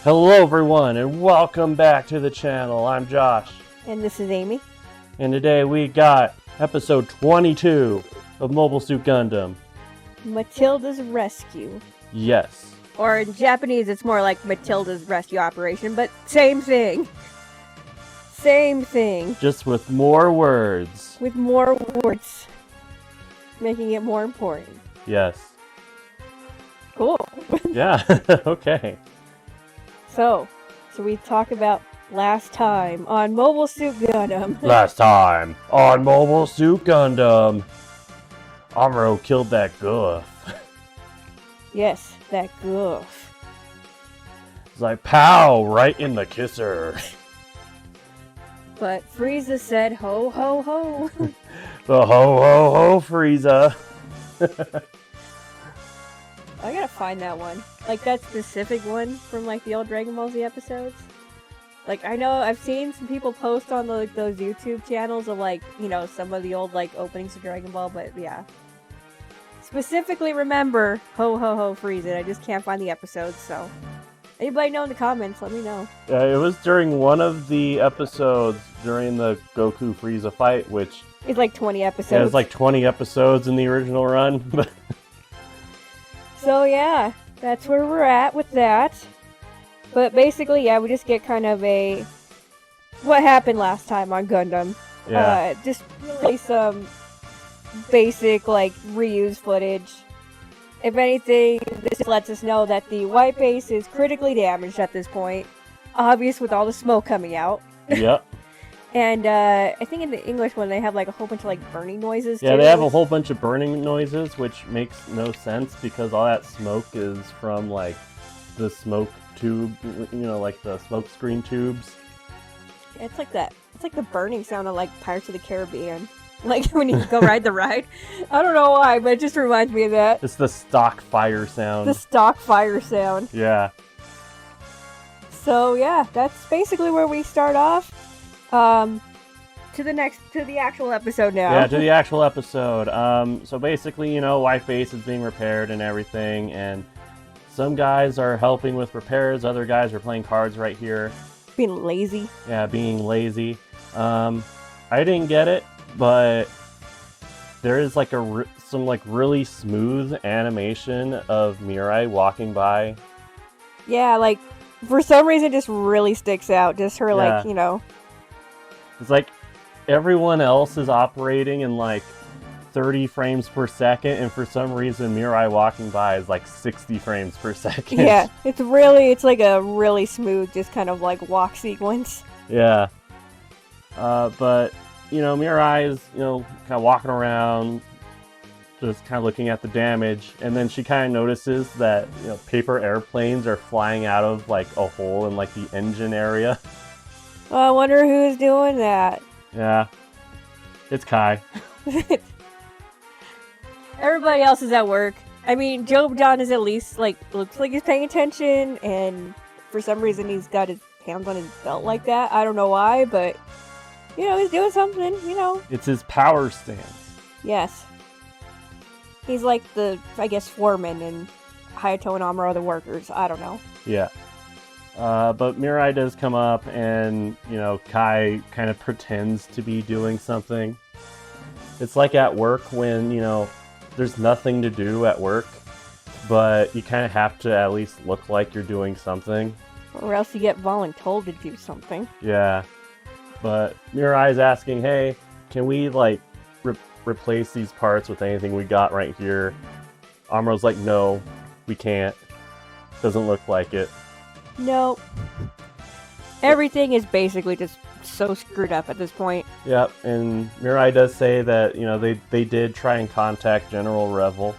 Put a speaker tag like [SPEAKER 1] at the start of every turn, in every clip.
[SPEAKER 1] Hello everyone and welcome back to the channel. I'm Josh.
[SPEAKER 2] And this is Amy.
[SPEAKER 1] And today we got episode 22 of Mobile Suit Gundam.
[SPEAKER 2] Matilda's Rescue.
[SPEAKER 1] Yes.
[SPEAKER 2] Or in Japanese it's more like Matilda's Rescue Operation, but same thing. Same thing.
[SPEAKER 1] Just with more words.
[SPEAKER 2] With more words. Making it more important.
[SPEAKER 1] Yes.
[SPEAKER 2] Cool.
[SPEAKER 1] Yeah, okay.
[SPEAKER 2] So, should we talk about last time on Mobile Suit Gundam?
[SPEAKER 1] Last time on Mobile Suit Gundam, Amuro killed that goof.
[SPEAKER 2] Yes, that goof.
[SPEAKER 1] It's like, pow, right in the kisser.
[SPEAKER 2] But Frieza said, ho ho ho.
[SPEAKER 1] The ho ho ho Frieza.
[SPEAKER 2] I gotta find that one. Like, that specific one from, like, the old Dragon Ball Z episodes. Like, I know I've seen some people post on, those YouTube channels of, like, you know, some of the old, like, openings to Dragon Ball, but yeah. Specifically remember Ho Ho Ho Frieza. I just can't find the episodes, so. Anybody know in the comments, let me know.
[SPEAKER 1] Yeah, it was during one of the episodes during the Goku Frieza fight, which...
[SPEAKER 2] It's like 20 episodes.
[SPEAKER 1] Yeah, it was like 20 episodes in the original run.
[SPEAKER 2] So yeah, that's where we're at with that. But basically, yeah, we just get kind of a... what happened last time on Gundam.
[SPEAKER 1] Yeah.
[SPEAKER 2] Just really some basic, like, reuse footage. If anything, this lets us know that the white base is critically damaged at this point. Obvious with all the smoke coming out.
[SPEAKER 1] Yep.
[SPEAKER 2] And I think in the English one they have like a whole bunch of like burning noises.
[SPEAKER 1] Yeah,
[SPEAKER 2] too.
[SPEAKER 1] they have a whole bunch of burning noises, which makes no sense because all that smoke is from like the smoke tube, you know, like the smoke screen tubes.
[SPEAKER 2] Yeah, it's like that. It's like the burning sound of like Pirates of the Caribbean. Like when you go ride the ride. I don't know why, but it just reminds me of that.
[SPEAKER 1] It's the stock fire sound.
[SPEAKER 2] The stock fire sound.
[SPEAKER 1] Yeah.
[SPEAKER 2] So yeah, that's basically where we start off. To the actual episode now.
[SPEAKER 1] Yeah, to the actual episode. So basically, you know, white base is being repaired and everything, and some guys are helping with repairs, other guys are playing cards right here.
[SPEAKER 2] Being lazy.
[SPEAKER 1] Yeah, being lazy. I didn't get it, but there is like some like really smooth animation of Mirai walking by.
[SPEAKER 2] Yeah, like for some reason it just really sticks out. Just her like, you know.
[SPEAKER 1] It's like everyone else is operating in like 30 frames per second, and for some reason Mirai walking by is like 60 frames per second.
[SPEAKER 2] Yeah, it's like a really smooth, just kind of like walk sequence.
[SPEAKER 1] Yeah. But, you know, Mirai is, you know, kind of walking around, just kind of looking at the damage, and then she kind of notices that, you know, paper airplanes are flying out of like a hole in like the engine area.
[SPEAKER 2] Oh, I wonder who's doing that.
[SPEAKER 1] Yeah. It's Kai.
[SPEAKER 2] Everybody else is at work. I mean, Job John is at least, like, looks like he's paying attention, and for some reason he's got his hands on his belt like that. I don't know why, but, you know, he's doing something, you know.
[SPEAKER 1] It's his power stance.
[SPEAKER 2] Yes. He's like the, I guess, foreman, and Hayato and Amuro are the workers. I don't know.
[SPEAKER 1] Yeah. But Mirai does come up, and, you know, Kai kind of pretends to be doing something. It's like at work when, you know, there's nothing to do at work, but you kind of have to at least look like you're doing something.
[SPEAKER 2] Or else you get voluntold to do something.
[SPEAKER 1] Yeah. But Mirai's asking, hey, can we, like, replace these parts with anything we got right here? Amuro's like, no, we can't. Doesn't look like it.
[SPEAKER 2] Nope. Everything is basically just so screwed up at this point.
[SPEAKER 1] Yep, and Mirai does say that, you know, they did try and contact General Revel.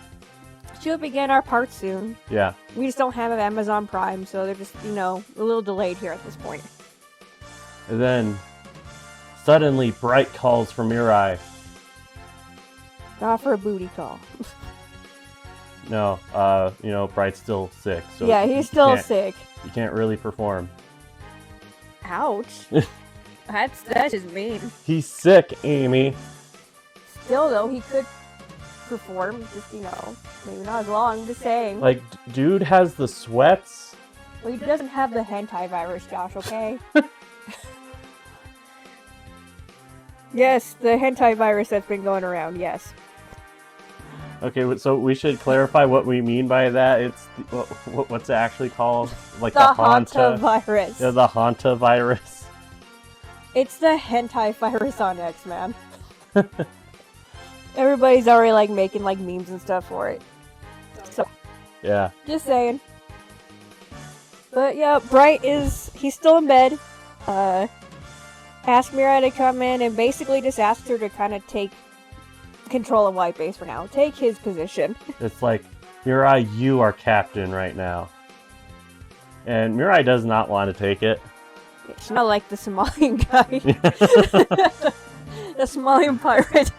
[SPEAKER 2] She'll begin our parts soon.
[SPEAKER 1] Yeah.
[SPEAKER 2] We just don't have Amazon Prime, so they're just, you know, a little delayed here at this point.
[SPEAKER 1] And then, suddenly, Bright calls for Mirai.
[SPEAKER 2] Not for a booty call.
[SPEAKER 1] No, you know, Bright's still sick. So
[SPEAKER 2] yeah, he's still sick.
[SPEAKER 1] You can't really perform.
[SPEAKER 2] Ouch. That's just mean.
[SPEAKER 1] He's sick, Amy.
[SPEAKER 2] Still, though, he could perform, just, you know, maybe not as long, I'm just saying.
[SPEAKER 1] Like, dude has the sweats,
[SPEAKER 2] Well, he doesn't have the hentai virus, Josh, okay? Yes, the hentai virus that's been going around, yes.
[SPEAKER 1] Okay, so we should clarify what we mean by that. It's what's it actually called? Like
[SPEAKER 2] The Hanta virus.
[SPEAKER 1] Yeah, the Hanta virus.
[SPEAKER 2] It's the hentai virus on X, man. Everybody's already like making like memes and stuff for it. So
[SPEAKER 1] yeah.
[SPEAKER 2] Just saying. But yeah, Bright he's still in bed. Asked Mirai to come in and basically just asked her to kind of take control of White Base for now. Take his position.
[SPEAKER 1] It's like, Mirai, you are captain right now. And Mirai does not want to take it.
[SPEAKER 2] She's not like the Somalian guy. The Somalian pirate.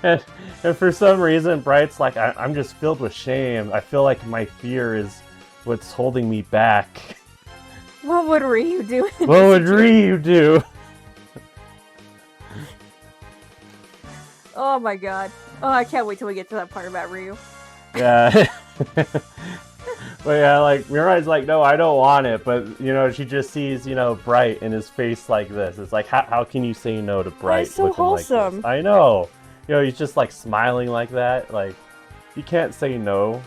[SPEAKER 1] and for some reason, Bright's like, I'm just filled with shame. I feel like my fear is what's holding me back.
[SPEAKER 2] What would Ryu do?
[SPEAKER 1] What would Ryu do?
[SPEAKER 2] Oh my god. Oh, I can't wait till we get to that part about Ryu.
[SPEAKER 1] Yeah. But yeah, like, Mirai's like, no, I don't want it. But, you know, she just sees, you know, Bright in his face like this. It's like, how can you say no to Bright?
[SPEAKER 2] That's so wholesome.
[SPEAKER 1] Like this? I know. You know, he's just like smiling like that. Like, you can't say no.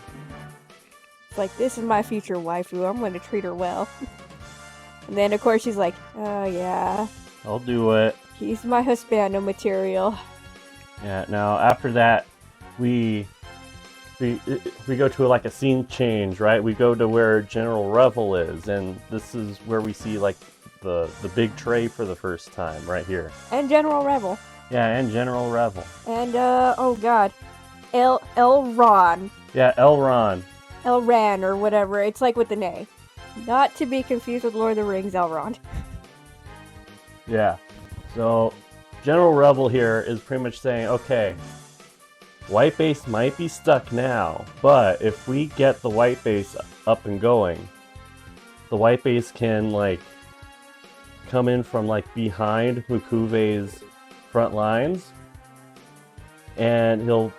[SPEAKER 2] It's like, this is my future waifu. I'm going to treat her well. And then, of course, she's like, oh, yeah.
[SPEAKER 1] I'll do it.
[SPEAKER 2] He's my Hispano material.
[SPEAKER 1] Yeah, now, after that, we go to like a scene change, right? We go to where General Revel is, and this is where we see like the big tray for the first time, right here.
[SPEAKER 2] And General Revel.
[SPEAKER 1] Yeah, and General Revel.
[SPEAKER 2] And oh god, Elron.
[SPEAKER 1] Yeah, Elron.
[SPEAKER 2] Elran or whatever. It's like with an A. Not to be confused with Lord of the Rings Elrond.
[SPEAKER 1] Yeah. So General Revel here is pretty much saying, okay, White Base might be stuck now, but if we get the White Base up and going, the White Base can, like, come in from, like, behind Mukuve's front lines, and he'll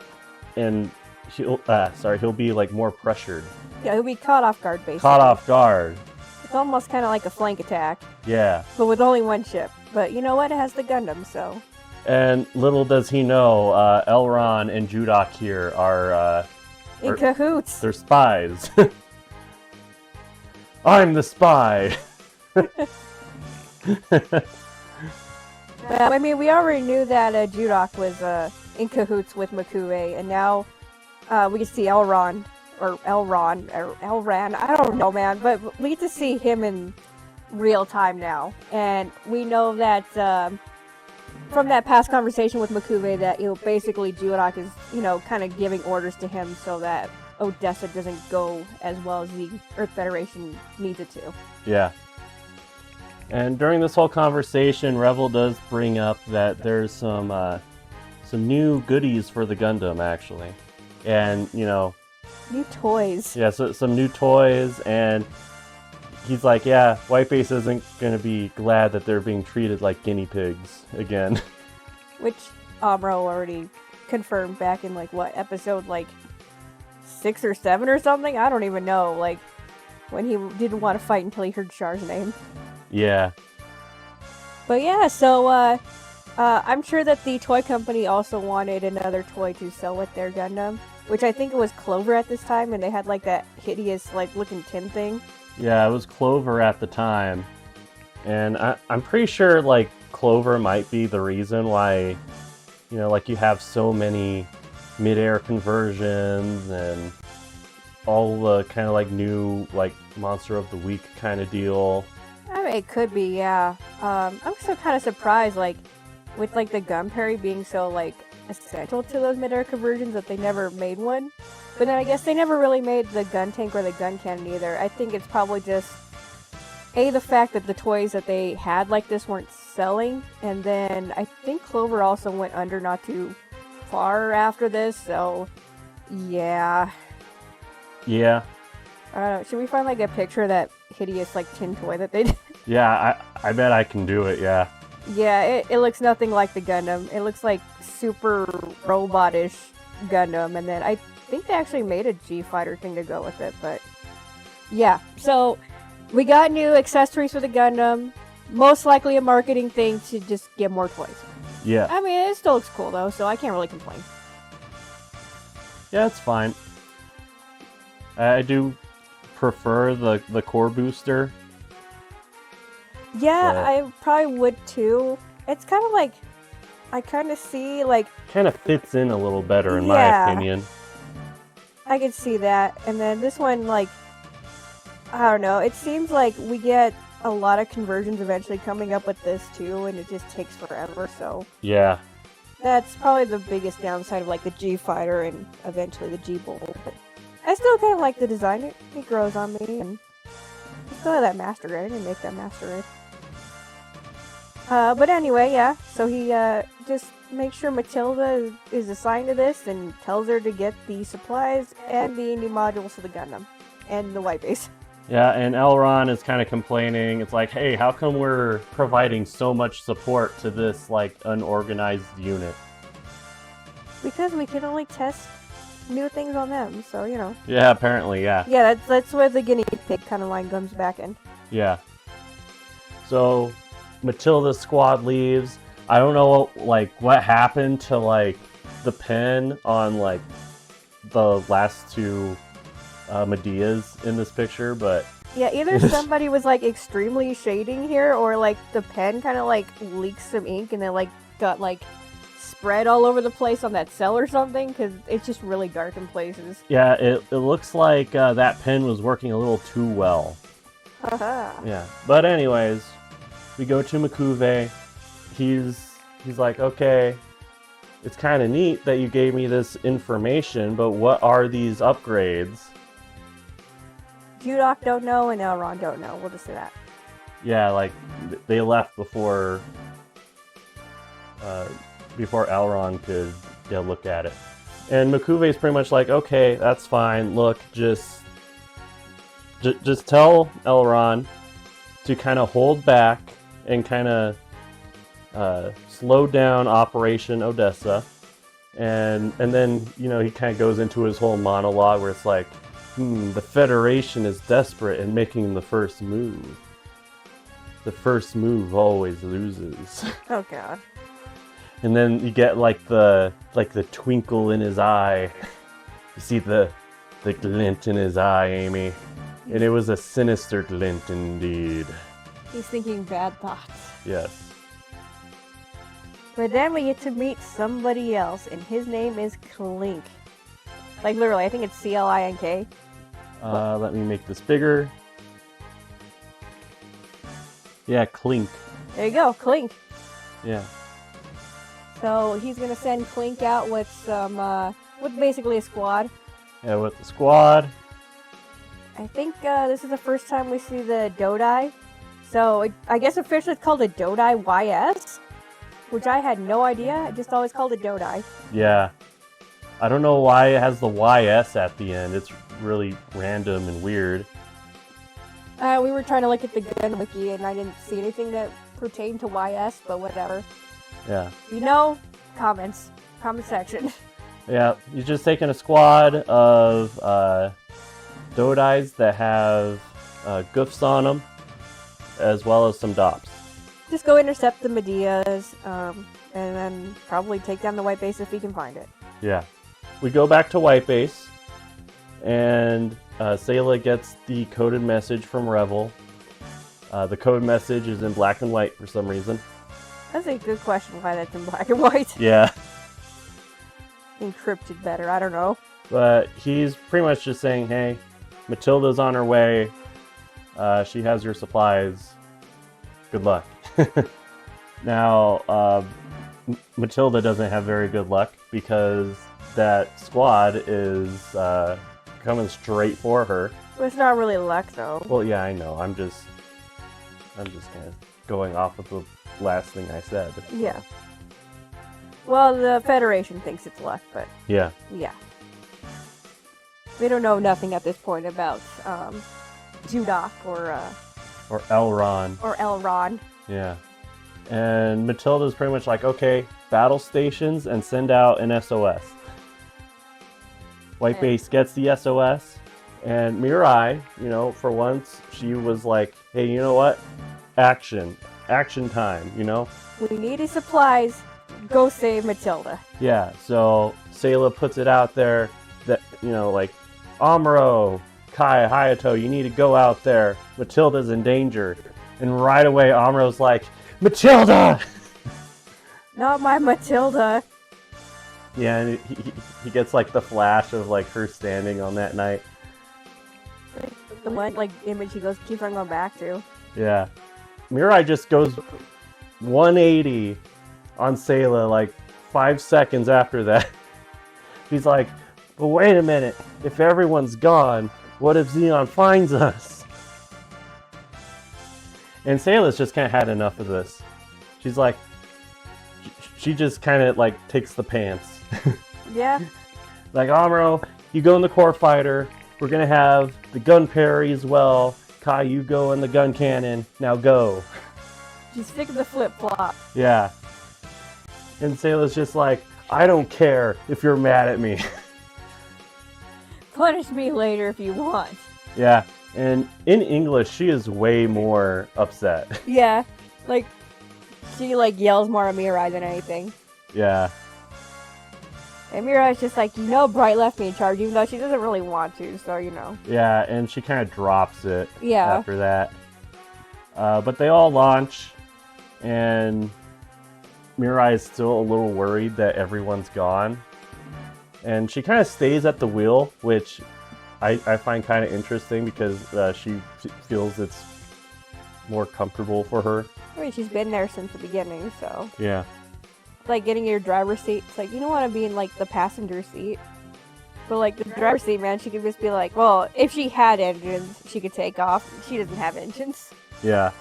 [SPEAKER 1] be, like, more pressured.
[SPEAKER 2] Yeah, he'll be caught off guard, basically.
[SPEAKER 1] Caught off guard.
[SPEAKER 2] It's almost kind of like a flank attack.
[SPEAKER 1] Yeah.
[SPEAKER 2] But with only one ship. But you know what? It has the Gundam, so...
[SPEAKER 1] And little does he know, Elron and Judok here are,
[SPEAKER 2] in cahoots.
[SPEAKER 1] They're spies. I'm the spy.
[SPEAKER 2] I mean, we already knew that Judok was in cahoots with Makuve, and now we can see Elron, or Elran, I don't know, man, but we get to see him in real time now. And we know that from that past conversation with Makuve that, you know, basically Judok is, you know, kind of giving orders to him so that Odessa doesn't go as well as the Earth Federation needs it to.
[SPEAKER 1] Yeah. And during this whole conversation, Revel does bring up that there's some new goodies for the Gundam, actually. And, you know...
[SPEAKER 2] New toys.
[SPEAKER 1] Yeah, so some new toys, and he's like, yeah, White Base isn't going to be glad that they're being treated like guinea pigs again.
[SPEAKER 2] Which Amuro already confirmed back in, like, what, episode, like, 6 or 7 or something? I don't even know, like, when he didn't want to fight until he heard Char's name.
[SPEAKER 1] Yeah.
[SPEAKER 2] But yeah, so, I'm sure that the toy company also wanted another toy to sell with their Gundam, which I think it was Clover at this time, and they had, like, that hideous, like, looking tin thing.
[SPEAKER 1] Yeah, it was Clover at the time. And I'm pretty sure, like, Clover might be the reason why, you know, like, you have so many mid-air conversions and all the kind of, like, new, like, Monster of the Week kind of deal.
[SPEAKER 2] I mean, it could be, yeah. I'm still kind of surprised, like, with, like, the Gunperry being so, like, essential to those mid-air conversions that they never made one. But then I guess they never really made the gun tank or the gun cannon either. I think it's probably just, A, the fact that the toys that they had like this weren't selling, and then I think Clover also went under not too far after this, so yeah.
[SPEAKER 1] Yeah.
[SPEAKER 2] I don't know, should we find like a picture of that hideous like tin toy that they did?
[SPEAKER 1] Yeah, I bet I can do it, yeah.
[SPEAKER 2] Yeah, it looks nothing like the Gundam. It looks like super robotish Gundam, and then I think they actually made a G-Fighter thing to go with it, but Yeah, so we got new accessories for the Gundam. Most likely a marketing thing to just get more toys.
[SPEAKER 1] Yeah.
[SPEAKER 2] I mean, it still looks cool though, so I can't really complain.
[SPEAKER 1] Yeah, it's fine. I do prefer the core booster.
[SPEAKER 2] Yeah,
[SPEAKER 1] But
[SPEAKER 2] I probably would too. It's kind of like, I kind of see, like,
[SPEAKER 1] kind of fits in a little better in my
[SPEAKER 2] Yeah.
[SPEAKER 1] opinion.
[SPEAKER 2] I could see that. And then this one, like, I don't know, it seems like we get a lot of conversions eventually coming up with this too, and it just takes forever, so
[SPEAKER 1] Yeah.
[SPEAKER 2] that's probably the biggest downside of, like, the G Fighter and eventually the G Bull. But I still kind of like the design. It grows on me, and I still have that Master Red. I didn't make that Master Red. But anyway, yeah, so he just makes sure Matilda is assigned to this and tells her to get the supplies and the new modules for the Gundam and the white base.
[SPEAKER 1] Yeah, and Elron is kind of complaining. It's like, hey, how come we're providing so much support to this, like, unorganized unit?
[SPEAKER 2] Because we can only test new things on them, so, you know.
[SPEAKER 1] Yeah, apparently, yeah.
[SPEAKER 2] Yeah, that's where the guinea pig kind of line comes back in.
[SPEAKER 1] Yeah. So, Matilda's squad leaves. I don't know, like, what happened to, like, the pen on, like, the last two Medeas in this picture, but
[SPEAKER 2] Yeah, either somebody was, like, extremely shading here, or, like, the pen kind of, like, leaked some ink and then, like, got, like, spread all over the place on that cell or something, because it's just really dark in places.
[SPEAKER 1] yeah, it looks like that pen was working a little too well.
[SPEAKER 2] Haha.
[SPEAKER 1] Yeah, but anyways, we go to Makuve. He's like, okay, it's kind of neat that you gave me this information, but what are these upgrades?
[SPEAKER 2] Judok don't know and Elron don't know. We'll just say that.
[SPEAKER 1] Yeah, like they left before Elron could look at it. And Makuve is pretty much like, okay, that's fine. Look, just tell Elron to kind of hold back and kind of slow down Operation Odessa, and then, you know, he kind of goes into his whole monologue where it's like, the Federation is desperate in making the first move. The first move always loses.
[SPEAKER 2] Oh god.
[SPEAKER 1] And then you get like the twinkle in his eye. You see the glint in his eye, Amy. And it was a sinister glint indeed.
[SPEAKER 2] He's thinking bad thoughts.
[SPEAKER 1] Yes.
[SPEAKER 2] But then we get to meet somebody else, and his name is Clink. Like, literally, I think it's C-L-I-N-K.
[SPEAKER 1] Let me make this bigger. Yeah, Clink.
[SPEAKER 2] There you go, Clink.
[SPEAKER 1] Yeah.
[SPEAKER 2] So he's gonna send Clink out with some, with basically a squad.
[SPEAKER 1] Yeah, with the squad.
[SPEAKER 2] I think this is the first time we see the Dodai. So I guess officially it's called a Dodai YS, which I had no idea. I just always called it Dodai.
[SPEAKER 1] Yeah. I don't know why it has the YS at the end. It's really random and weird.
[SPEAKER 2] We were trying to look at the Gun Wiki and I didn't see anything that pertained to YS, but whatever.
[SPEAKER 1] Yeah.
[SPEAKER 2] You know, comments. Comment section.
[SPEAKER 1] Yeah, you're just taking a squad of Dodais that have goofs on them, as well as some Dops.
[SPEAKER 2] Just go intercept the Medeas, and then probably take down the white base if we can find it.
[SPEAKER 1] Yeah. We go back to White Base, and Sayla gets the coded message from Revel. The code message is in black and white for some reason.
[SPEAKER 2] That's a good question why that's in black and white.
[SPEAKER 1] Yeah.
[SPEAKER 2] Encrypted better, I don't know.
[SPEAKER 1] But he's pretty much just saying, hey, Matilda's on her way. She has your supplies. Good luck. Now, Matilda doesn't have very good luck because that squad is coming straight for her.
[SPEAKER 2] Well, it's not really luck, though.
[SPEAKER 1] Well, yeah, I know. I'm just kind of going off of the last thing I said.
[SPEAKER 2] Yeah. Well, the Federation thinks it's luck, but
[SPEAKER 1] Yeah.
[SPEAKER 2] yeah. We don't know nothing at this point about Judok or
[SPEAKER 1] Elron.
[SPEAKER 2] Elron.
[SPEAKER 1] Yeah. And Matilda's pretty much like, okay, battle stations and send out an SOS. White Base gets the SOS, And Mirai, for once, she was like, hey, you know what? Action time,
[SPEAKER 2] We needed supplies. Go save Matilda.
[SPEAKER 1] Yeah, so Sayla puts it out there that, like, Amuro, Kai, Hayato, you need to go out there. Matilda's in danger. And right away, Amuro's like, Matilda!
[SPEAKER 2] Not my Matilda.
[SPEAKER 1] Yeah, and he gets, like, the flash of, like, her standing on that night.
[SPEAKER 2] The one, like, image he keeps on going back to.
[SPEAKER 1] Yeah. Mirai just goes 180 on Sayla, like, 5 seconds after that. She's like, but wait a minute, if everyone's gone, what if Xeon finds us? And Sayla's just kind of had enough of this. She's like, she just kind of, like, takes the pants.
[SPEAKER 2] Yeah.
[SPEAKER 1] Like, Amuro, you go in the core fighter, we're gonna have the gun parry as well. Kai, you go in the gun cannon, now go.
[SPEAKER 2] She's sticking the flip-flop.
[SPEAKER 1] Yeah. And Sayla's just like, I don't care if you're mad at me.
[SPEAKER 2] Punish me later if you want.
[SPEAKER 1] Yeah, and in English, she is way more upset.
[SPEAKER 2] Yeah, like, she, like, yells more at Mirai than anything.
[SPEAKER 1] Yeah.
[SPEAKER 2] And Mirai's just like, Bright left me in charge, even though she doesn't really want to, so,
[SPEAKER 1] Yeah, and she kind of drops it
[SPEAKER 2] Yeah.
[SPEAKER 1] after that. But they all launch, and Mirai is still a little worried that everyone's gone. And she kind of stays at the wheel, which I find kind of interesting because she feels it's more comfortable for her.
[SPEAKER 2] I mean, she's been there since the beginning, so.
[SPEAKER 1] Yeah.
[SPEAKER 2] Like, getting your driver's seat, it's like, you don't want to be in, like, the passenger seat. But, like, the driver's seat, man, she could just be like, well, if she had engines, she could take off. She doesn't have engines.
[SPEAKER 1] Yeah.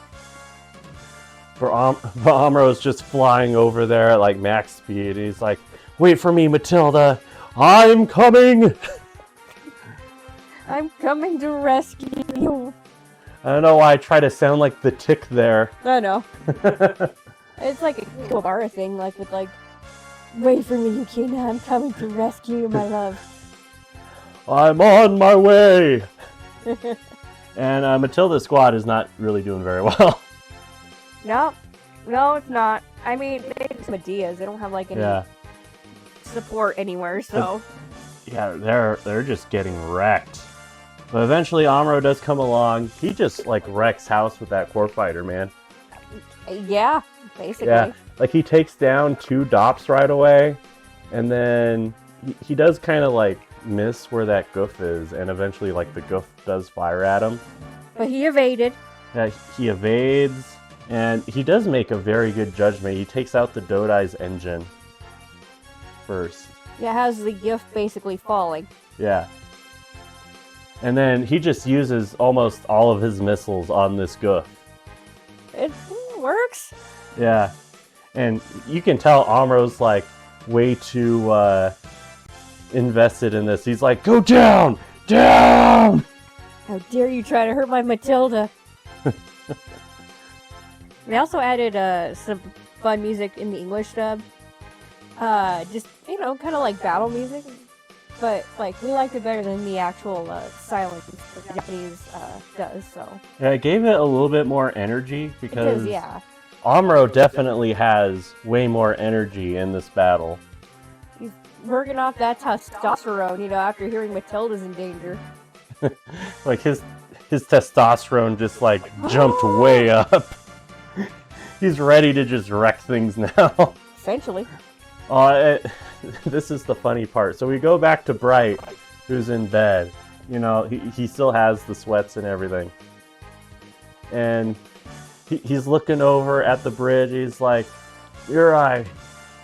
[SPEAKER 1] But Amuro's just flying over there at, like, max speed. He's like, wait for me, Matilda. I'm coming!
[SPEAKER 2] I'm coming to rescue you.
[SPEAKER 1] I don't know why I try to sound like the Tick there.
[SPEAKER 2] I know. It's like a Kuwabara thing, like, with, like, wait for me, Yukina. I'm coming to rescue you, my love.
[SPEAKER 1] I'm on my way! And Matilda's squad is not really doing very well.
[SPEAKER 2] No, it's not. I mean, they have some ideas. They don't have, like, any support anywhere, so.
[SPEAKER 1] Yeah, they're just getting wrecked. But eventually Amuro does come along. He just, like, wrecks house with that core fighter, man.
[SPEAKER 2] Yeah, basically.
[SPEAKER 1] Yeah, like, he takes down 2 DOPs right away, and then he does kind of, like, miss where that goof is, and eventually, like, the goof does fire at him.
[SPEAKER 2] But he evaded.
[SPEAKER 1] Yeah, he evades, and he does make a very good judgment. He takes out the Dodai's engine first.
[SPEAKER 2] Yeah, how's the gift basically falling?
[SPEAKER 1] Yeah. And then he just uses almost all of his missiles on this goof.
[SPEAKER 2] It works.
[SPEAKER 1] Yeah. And you can tell Amuro's, like, way too invested in this. He's like, go down! Down!
[SPEAKER 2] How dare you try to hurt my Matilda? They also added some fun music in the English dub. Just, kind of like battle music. But, like, we liked it better than the actual silence that the Japanese does, so.
[SPEAKER 1] Yeah, it gave it a little bit more energy because
[SPEAKER 2] yeah.
[SPEAKER 1] Amuro definitely has way more energy in this battle.
[SPEAKER 2] He's working off that testosterone, after hearing Matilda's in danger.
[SPEAKER 1] Like, his testosterone just, like, jumped way up. He's ready to just wreck things now.
[SPEAKER 2] Essentially.
[SPEAKER 1] This is the funny part. So we go back to Bright, who's in bed. He still has the sweats and everything. And he's looking over at the bridge. He's like, Mirai,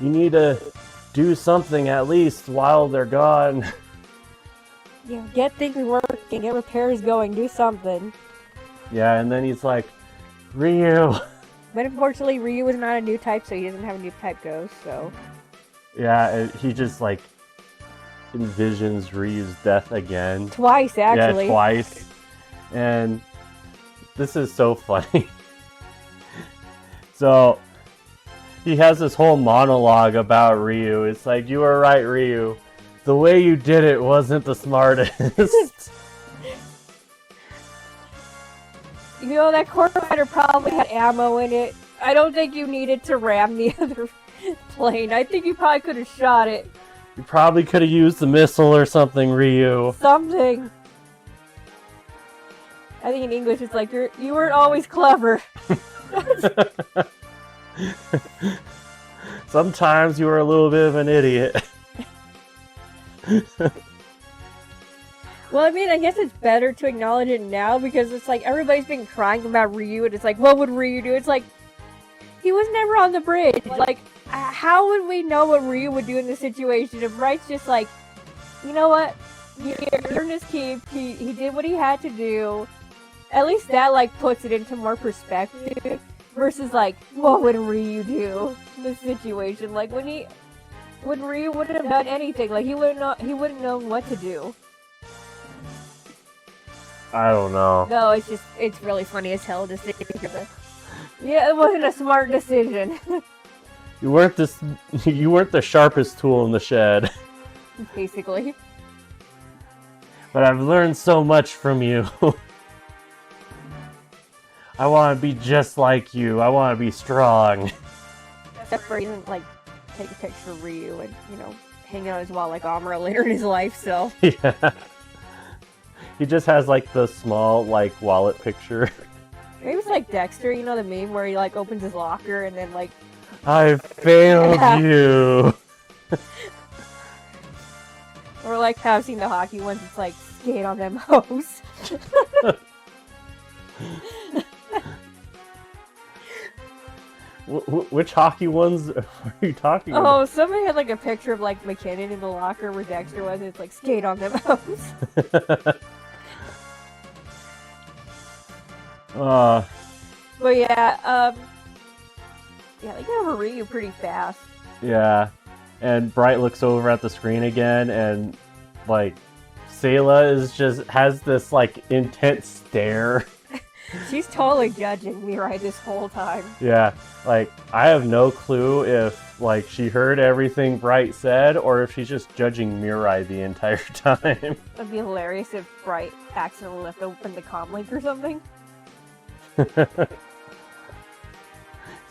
[SPEAKER 1] you need to do something at least while they're gone.
[SPEAKER 2] Yeah, get things working, get repairs going, do something.
[SPEAKER 1] Yeah, and then he's like, Ryu.
[SPEAKER 2] But unfortunately, Ryu is not a new type, so he doesn't have a new type ghost, so.
[SPEAKER 1] Yeah, he just, like, envisions Ryu's death again.
[SPEAKER 2] Twice, actually.
[SPEAKER 1] Yeah, twice. And this is so funny. So, he has this whole monologue about Ryu. It's like, you were right, Ryu. The way you did it wasn't the smartest.
[SPEAKER 2] You know, that quarterfighter probably had ammo in it. I don't think you needed to ram the other plane. I think you probably could have shot it.
[SPEAKER 1] You probably could have used the missile or something, Ryu.
[SPEAKER 2] Something. I think in English it's like, you weren't always clever.
[SPEAKER 1] Sometimes you were a little bit of an idiot.
[SPEAKER 2] Well, I mean, I guess it's better to acknowledge it now because it's like everybody's been crying about Ryu, and it's like, what would Ryu do? It's like, he was never on the bridge. Like, how would we know what Ryu would do in this situation? If Bright's just like, you know what? You're in his keep. He did what he had to do. At least that, like, puts it into more perspective. Versus, like, what would Ryu do in this situation? Like, when Ryu wouldn't have done anything. Like, he wouldn't know what to do.
[SPEAKER 1] I don't know.
[SPEAKER 2] No, it's really funny as hell to see. Yeah, it wasn't a smart decision.
[SPEAKER 1] You weren't the sharpest tool in the shed.
[SPEAKER 2] Basically.
[SPEAKER 1] But I've learned so much from you. I want to be just like you. I want to be strong.
[SPEAKER 2] Except for he doesn't, like, take a picture of Ryu and, you know, hang out his wall like Amuro later in his life, so.
[SPEAKER 1] Yeah. He just has, like, the small, like, wallet picture.
[SPEAKER 2] Maybe it's like Dexter, you know the meme where he, like, opens his locker and then, like...
[SPEAKER 1] I failed you!
[SPEAKER 2] Or, like, how I've seen the hockey ones, it's like, skate on them hoes.
[SPEAKER 1] Which hockey ones are you talking about?
[SPEAKER 2] Oh, somebody had, like, a picture of, like, McKinnon in the locker where Dexter was, and it's like, skate on them hoes. But yeah, they get over Ryu pretty fast.
[SPEAKER 1] Yeah, and Bright looks over at the screen again, and, like, Sayla has this, like, intense stare.
[SPEAKER 2] She's totally judging Mirai this whole time.
[SPEAKER 1] Yeah, like, I have no clue if, like, she heard everything Bright said, or if she's just judging Mirai the entire time.
[SPEAKER 2] It'd be hilarious if Bright accidentally left open the comm link or something.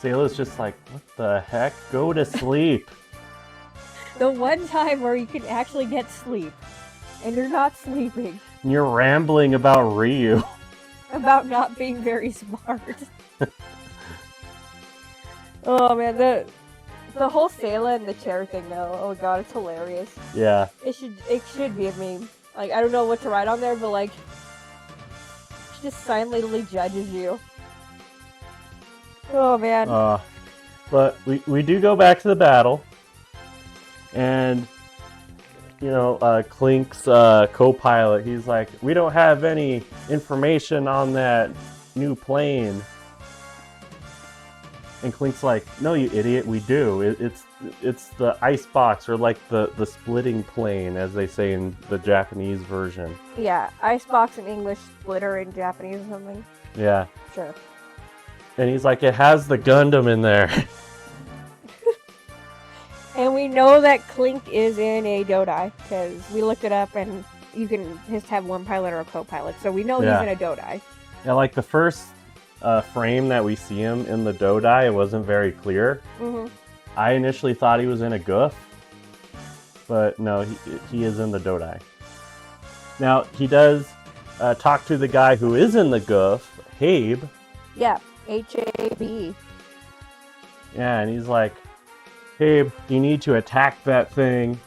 [SPEAKER 1] Sayla's just like, what the heck? Go to sleep.
[SPEAKER 2] The one time where you can actually get sleep, and you're not sleeping.
[SPEAKER 1] And you're rambling about Ryu.
[SPEAKER 2] About not being very smart. Oh man, the whole Sayla and the chair thing though, oh god, it's hilarious.
[SPEAKER 1] Yeah.
[SPEAKER 2] It should be a meme. Like, I don't know what to write on there, but like, she just silently judges you. Oh man.
[SPEAKER 1] But we do go back to the battle, and you know, Clink's co-pilot, he's like, we don't have any information on that new plane. And Clink's like, no, you idiot, we do. It's the icebox, or like the splitting plane, as they say in the Japanese version.
[SPEAKER 2] Yeah, icebox in English, splitter in Japanese or something.
[SPEAKER 1] Yeah.
[SPEAKER 2] Sure.
[SPEAKER 1] And he's like, it has the Gundam in there.
[SPEAKER 2] And we know that Clink is in a Dodai, because we looked it up, and you can just have one pilot or a co-pilot, so we know he's in a Dodai.
[SPEAKER 1] Yeah, like the first frame that we see him in the Dodai, it wasn't very clear.
[SPEAKER 2] Mm-hmm.
[SPEAKER 1] I initially thought he was in a Goof, but no, he is in the Dodai. Now, he does talk to the guy who is in the Goof, Habe.
[SPEAKER 2] Yeah, H-A-B.
[SPEAKER 1] Yeah, and he's like, Habe, you need to attack that thing.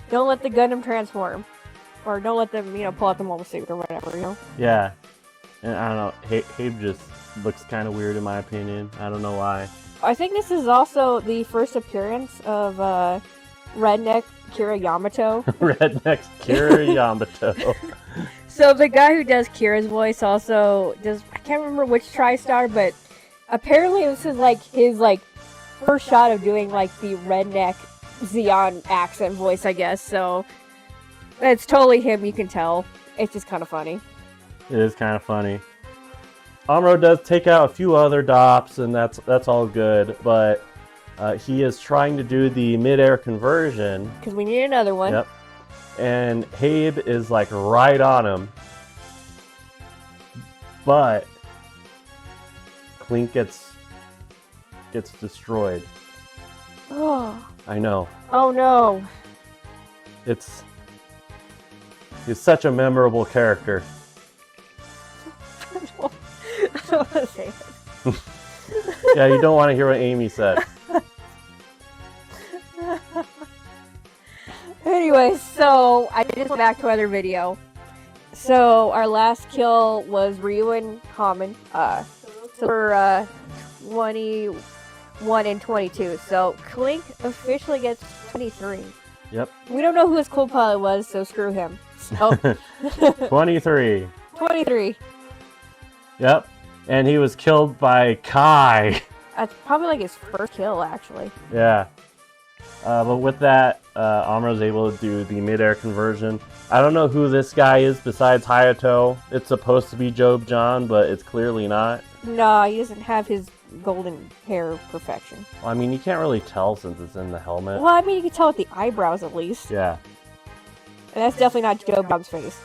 [SPEAKER 2] Don't let the Gundam transform. Or don't let them, you know, pull out the mobile suit or whatever, you know?
[SPEAKER 1] Yeah. And I don't know, Habe just looks kind of weird in my opinion. I don't know why.
[SPEAKER 2] I think this is also the first appearance of Redneck Kira Yamato.
[SPEAKER 1] Redneck Kira Yamato.
[SPEAKER 2] So the guy who does Kira's voice also does, I can't remember which TriStar, but apparently this is like his first shot of doing like the redneck Zeon accent voice, I guess. So it's totally him, you can tell. It's just kind of funny.
[SPEAKER 1] It is kind of funny. Amuro does take out a few other DOPs, and that's all good, but he is trying to do the mid-air conversion.
[SPEAKER 2] Because we need another one.
[SPEAKER 1] Yep. And Habe is like right on him. but Clink gets destroyed.
[SPEAKER 2] Oh.
[SPEAKER 1] I know.
[SPEAKER 2] Oh no.
[SPEAKER 1] He's such a memorable character.
[SPEAKER 2] I don't want to say it.
[SPEAKER 1] Yeah, you don't want to hear what Amy said.
[SPEAKER 2] Anyway, so I just went back to our other video. So our last kill was Ryu and Haman. So we're 21 and 22. So Clink officially gets 23.
[SPEAKER 1] Yep.
[SPEAKER 2] We don't know who his co-pilot was, so screw him. So
[SPEAKER 1] 23.
[SPEAKER 2] 23.
[SPEAKER 1] Yep. And he was killed by Kai.
[SPEAKER 2] That's probably like his first kill, actually.
[SPEAKER 1] Yeah. But with that, Amuro's able to do the mid-air conversion. I don't know who this guy is besides Hayato. It's supposed to be Job John, but it's clearly not.
[SPEAKER 2] No, he doesn't have his golden hair perfection.
[SPEAKER 1] Well, I mean, you can't really tell since it's in the helmet.
[SPEAKER 2] Well, I mean, you can tell with the eyebrows at least.
[SPEAKER 1] Yeah.
[SPEAKER 2] And that's definitely not Job John's face.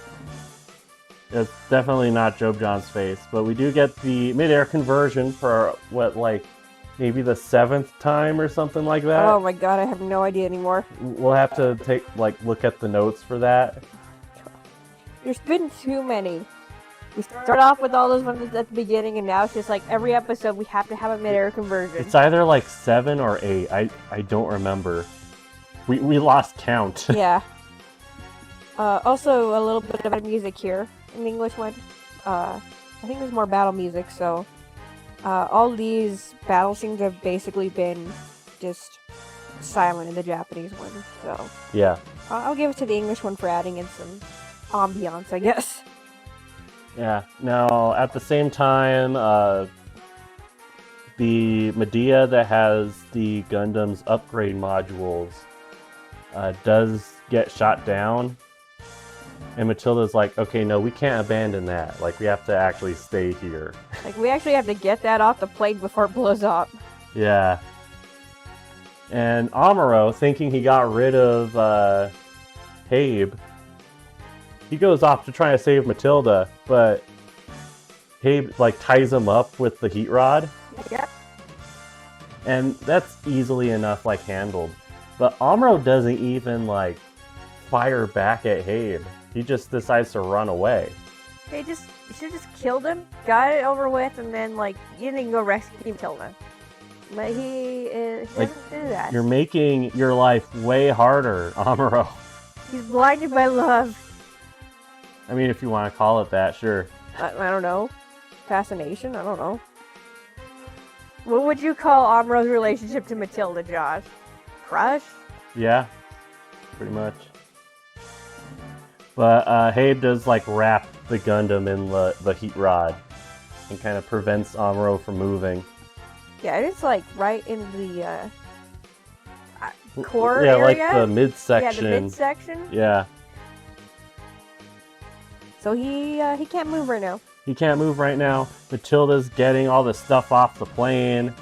[SPEAKER 1] It's definitely not Job John's face. But we do get the mid-air conversion for, what, like, maybe the 7th time or something like that?
[SPEAKER 2] Oh my god, I have no idea anymore.
[SPEAKER 1] We'll have to look at the notes for that.
[SPEAKER 2] There's been too many. We start off with all those ones at the beginning, and now it's just like every episode we have to have a mid-air conversion.
[SPEAKER 1] It's either like 7 or 8. I don't remember. We lost count.
[SPEAKER 2] Yeah. Also, a little bit of music here in the English one. I think there's more battle music, so all these battle scenes have basically been just silent in the Japanese one. So
[SPEAKER 1] yeah,
[SPEAKER 2] I'll give it to the English one for adding in some ambiance, I guess.
[SPEAKER 1] Yeah. Now, at the same time, the Medea that has the Gundam's upgrade modules does get shot down. And Matilda's like, okay, no, we can't abandon that. Like, we have to actually stay here.
[SPEAKER 2] Like, we actually have to get that off the plane before it blows up.
[SPEAKER 1] Yeah. And Amuro, thinking he got rid of Habe, he goes off to try to save Matilda, but Habe, like, ties him up with the heat rod.
[SPEAKER 2] Yep.
[SPEAKER 1] And that's easily enough, like, handled. But Amuro doesn't even, like, fire back at Habe. He just decides to run away.
[SPEAKER 2] You should just killed him, got it over with, and then, like, you didn't even go rescue Matilda. But he doesn't do that.
[SPEAKER 1] You're making your life way harder, Amuro.
[SPEAKER 2] He's blinded by love.
[SPEAKER 1] I mean, if you want to call it that, sure.
[SPEAKER 2] I don't know. Fascination? I don't know. What would you call Amuro's relationship to Matilda, Josh? Crush?
[SPEAKER 1] Yeah, pretty much. But Habe does, like, wrap the Gundam in the heat rod and kind of prevents Amuro from moving.
[SPEAKER 2] Yeah, it's, like, right in the core
[SPEAKER 1] yeah,
[SPEAKER 2] area.
[SPEAKER 1] like the midsection.
[SPEAKER 2] Yeah, the midsection.
[SPEAKER 1] Yeah.
[SPEAKER 2] So he can't move right now.
[SPEAKER 1] He can't move right now. Matilda's getting all the stuff off the plane.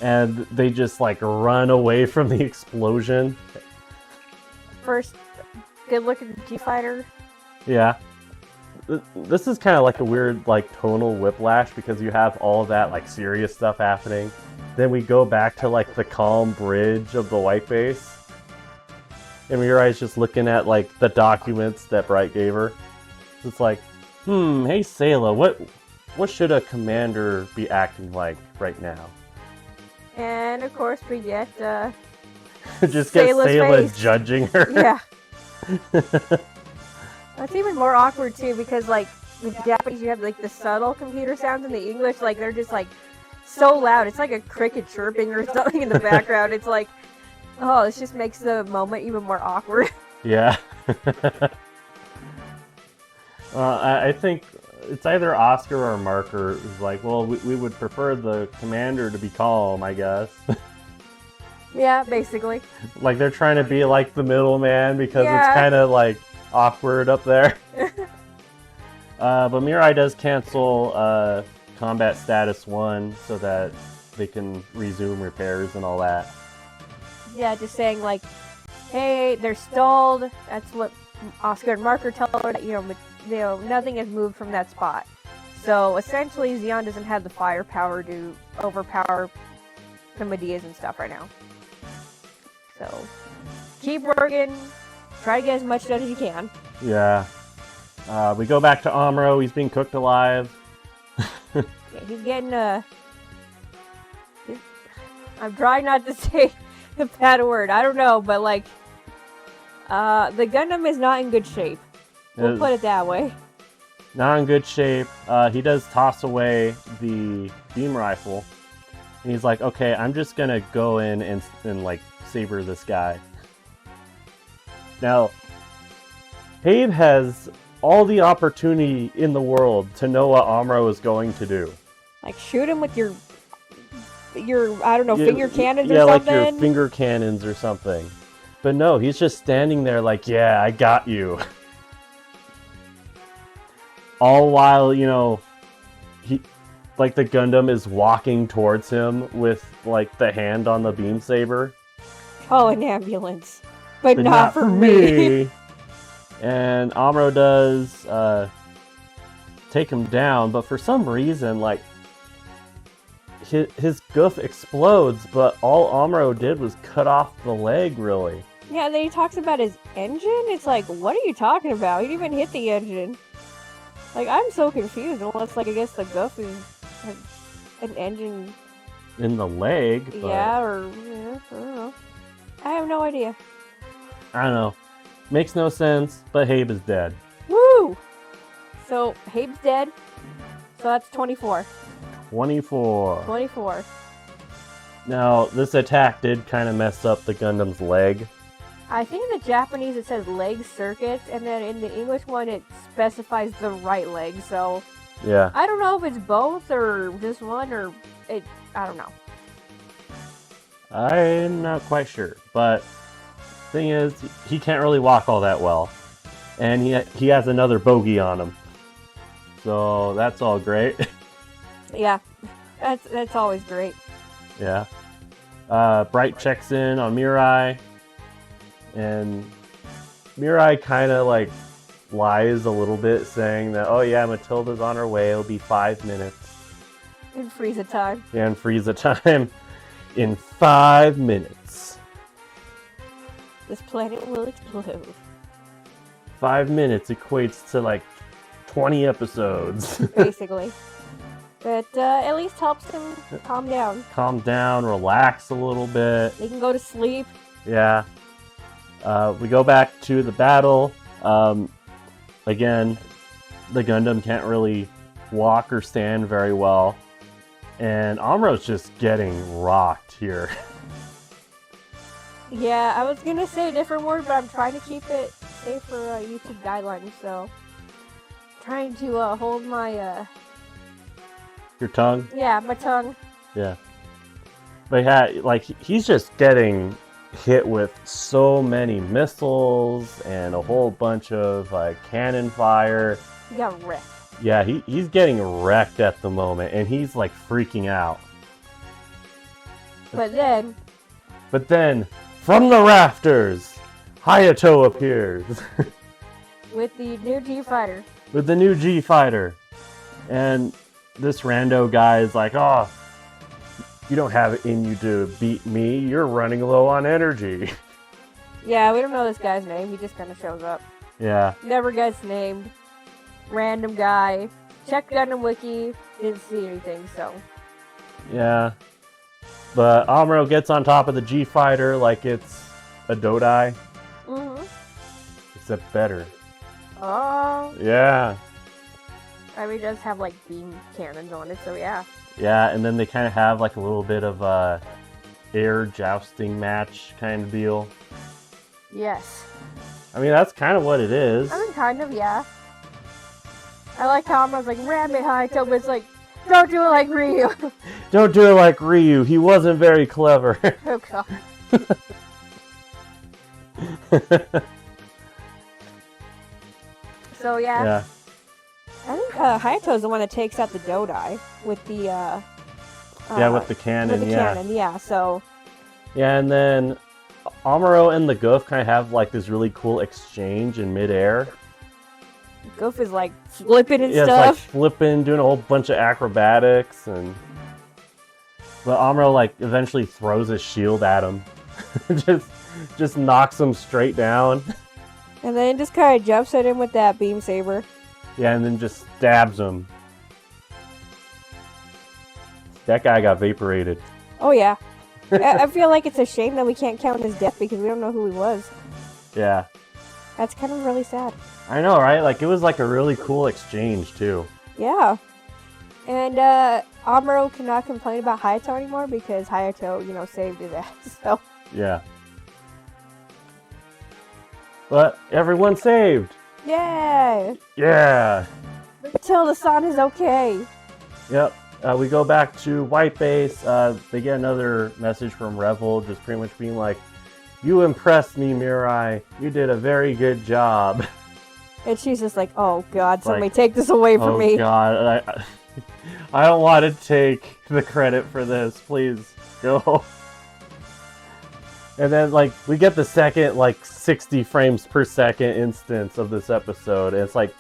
[SPEAKER 1] And they just, like, run away from the explosion.
[SPEAKER 2] First, good look at the G-Fighter.
[SPEAKER 1] Yeah. This is kind of like a weird, like, tonal whiplash because you have all of that, like, serious stuff happening. Then we go back to, like, the calm bridge of the white base. And Mirai's just looking at, like, the documents that Bright gave her. It's like, hey, Sayla, what should a commander be acting like right now?
[SPEAKER 2] And, of course, we get,
[SPEAKER 1] just get Sayla judging her.
[SPEAKER 2] Yeah. That's even more awkward, too, because, like, with the Japanese, you have, like, the subtle computer sounds, in the English, like, they're just, like, so loud. It's like a cricket chirping or something in the background. It's like, oh, this just makes the moment even more awkward.
[SPEAKER 1] Yeah. I think it's either Oscar or Marker who's like, well, we would prefer the commander to be calm, I guess.
[SPEAKER 2] Yeah, basically.
[SPEAKER 1] Like, they're trying to be, like, the middleman because
[SPEAKER 2] Yeah.
[SPEAKER 1] it's kind of, like, awkward up there. But Mirai does cancel combat status 1 so that they can resume repairs and all that.
[SPEAKER 2] Yeah, just saying, like, hey, they're stalled. That's what Oscar and Marker tell her, that, you know, nothing has moved from that spot. So essentially, Zeon doesn't have the firepower to overpower the Medeas and stuff right now. So keep working. Try to get as much done as you can.
[SPEAKER 1] Yeah. We go back to Amuro. He's being cooked alive.
[SPEAKER 2] Yeah, he's getting I'm trying not to say the bad word. I don't know, but like, the Gundam is not in good shape. We'll put it that way.
[SPEAKER 1] Not in good shape. He does toss away the beam rifle. And he's like, okay, I'm just gonna go in and like, saber this guy. Now, Habe has all the opportunity in the world to know what Amuro is going to do.
[SPEAKER 2] Like, shoot him with your I don't know, finger cannons or something?
[SPEAKER 1] Yeah, like your finger cannons or something. But no, he's just standing there like, yeah, I got you. All while, he, like, the Gundam is walking towards him with, like, the hand on the beam saber.
[SPEAKER 2] Call an ambulance. But not for me.
[SPEAKER 1] And Amuro does take him down, but for some reason, like, his goof explodes, but all Amuro did was cut off the leg, really.
[SPEAKER 2] Yeah, and then he talks about his engine? It's like, what are you talking about? He didn't even hit the engine. Like, I'm so confused, unless, like, I guess the goof has an engine...
[SPEAKER 1] in the leg, but...
[SPEAKER 2] Yeah, or... Yeah, I don't know. I have no idea.
[SPEAKER 1] I don't know. Makes no sense, but Habe is dead.
[SPEAKER 2] Woo! So, Habe's dead. So that's 24.
[SPEAKER 1] 24.
[SPEAKER 2] 24.
[SPEAKER 1] Now, this attack did kind of mess up the Gundam's leg.
[SPEAKER 2] I think in the Japanese it says leg circuits, and then in the English one it specifies the right leg, so...
[SPEAKER 1] Yeah.
[SPEAKER 2] I don't know if it's both, or just one, or... I don't know.
[SPEAKER 1] I'm not quite sure, but... thing is, he can't really walk all that well. And he has another bogey on him. So, that's all great.
[SPEAKER 2] Yeah. That's always great.
[SPEAKER 1] Yeah. Bright checks in on Mirai. And Mirai kind of like lies a little bit, saying that, oh yeah, Matilda's on her way, it'll be 5 minutes.
[SPEAKER 2] In Frieza time.
[SPEAKER 1] Yeah, in Frieza time. In 5 minutes.
[SPEAKER 2] This planet will explode.
[SPEAKER 1] 5 minutes equates to like 20 episodes.
[SPEAKER 2] Basically. But at least helps him calm down.
[SPEAKER 1] Calm down, relax a little bit.
[SPEAKER 2] They can go to sleep.
[SPEAKER 1] Yeah. We go back to the battle. Again, the Gundam can't really walk or stand very well. And Amuro's just getting rocked here.
[SPEAKER 2] Yeah, I was gonna say a different word, but I'm trying to keep it safe for YouTube guidelines, so... trying to hold my,
[SPEAKER 1] Your tongue?
[SPEAKER 2] Yeah, my tongue.
[SPEAKER 1] Yeah. But yeah, like, he's just getting hit with so many missiles and a whole bunch of cannon fire.
[SPEAKER 2] He got wrecked.
[SPEAKER 1] Yeah, he's getting wrecked at the moment, and he's like freaking out.
[SPEAKER 2] But then,
[SPEAKER 1] from the rafters, Hayato appears.
[SPEAKER 2] with the new G-Fighter.
[SPEAKER 1] With the new G-Fighter. And this rando guy is like, oh, you don't have it in you to beat me. You're running low on energy.
[SPEAKER 2] Yeah, we don't know this guy's name. He just kind of shows up.
[SPEAKER 1] Yeah.
[SPEAKER 2] Never gets named. Random guy. Checked Gundam Wiki. Didn't see anything, so.
[SPEAKER 1] Yeah. But Amuro gets on top of the G-Fighter like it's a Dodai.
[SPEAKER 2] Mm-hmm.
[SPEAKER 1] Except better.
[SPEAKER 2] Oh.
[SPEAKER 1] Yeah.
[SPEAKER 2] I mean, it does have, beam cannons on it, so yeah.
[SPEAKER 1] Yeah, and then they kind of have, a little bit of a air jousting match kind of deal.
[SPEAKER 2] Yes.
[SPEAKER 1] I mean, that's kind of what it is.
[SPEAKER 2] I mean, kind of, yeah. I like how I was like, ram it high, but it's like, don't do it like Ryu.
[SPEAKER 1] Don't do it like Ryu. He wasn't very clever.
[SPEAKER 2] Oh, God. So, yeah. I think Hayato's the one that takes out the Dodai with the,
[SPEAKER 1] with the cannon,
[SPEAKER 2] with the cannon, yeah, so...
[SPEAKER 1] Yeah, and then Amuro and the Goof kind of have, this really cool exchange in midair.
[SPEAKER 2] Goof is like flipping and
[SPEAKER 1] Yeah, it's like
[SPEAKER 2] stuff.
[SPEAKER 1] flipping, doing a whole bunch of acrobatics, but Amuro like eventually throws his shield at him, just knocks him straight down.
[SPEAKER 2] And then just kind of jumps at him with that beam saber.
[SPEAKER 1] Yeah, and then just stabs him. That guy got vaporated.
[SPEAKER 2] Oh yeah. I feel like it's a shame that we can't count his death because we don't know who he was.
[SPEAKER 1] Yeah.
[SPEAKER 2] That's kind of really sad.
[SPEAKER 1] I know, right? Like, it was like a really cool exchange, too.
[SPEAKER 2] Yeah. And Amuro cannot complain about Hayato anymore because Hayato, saved his ass. So.
[SPEAKER 1] Yeah. But everyone's saved.
[SPEAKER 2] Yay!
[SPEAKER 1] Yeah.
[SPEAKER 2] Matilda-san is okay.
[SPEAKER 1] Yep. We go back to White Base. They get another message from Revel, just pretty much being like, "You impressed me, Mirai. You did a very good job."
[SPEAKER 2] And she's just like, "Oh God, somebody take this away from me."
[SPEAKER 1] Oh God, I don't want to take the credit for this. Please go. And then, like, we get the second, 60 frames per second instance of this episode. And it's like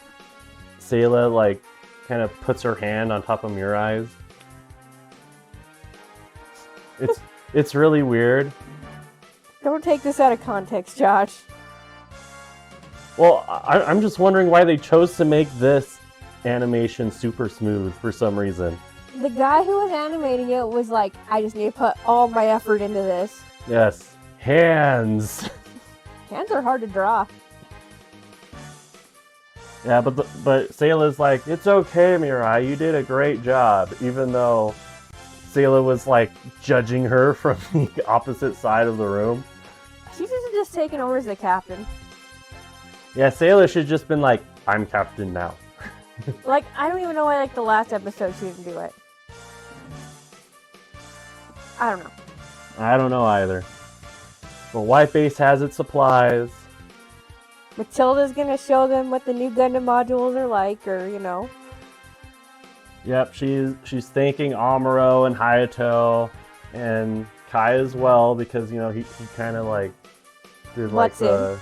[SPEAKER 1] Sayla, kind of puts her hand on top of Mirai's. It's really weird.
[SPEAKER 2] Don't take this out of context, Josh.
[SPEAKER 1] Well, I'm just wondering why they chose to make this animation super smooth for some reason.
[SPEAKER 2] The guy who was animating it was like, I just need to put all my effort into this.
[SPEAKER 1] Yes. Hands.
[SPEAKER 2] Hands are hard to draw.
[SPEAKER 1] Yeah, but Sayla's like, "It's okay, Mirai, you did a great job," even though Sayla was judging her from the opposite side of the room.
[SPEAKER 2] She's just taking over as the captain.
[SPEAKER 1] Yeah, Sayla should just been like, "I'm captain now."
[SPEAKER 2] I don't even know why the last episode she didn't do it. I don't know.
[SPEAKER 1] I don't know either. But White Base has its supplies.
[SPEAKER 2] Matilda's gonna show them what the new Gundam modules are like, or
[SPEAKER 1] Yep, she's thanking Amuro and Hayato and Kai as well because he kind of did the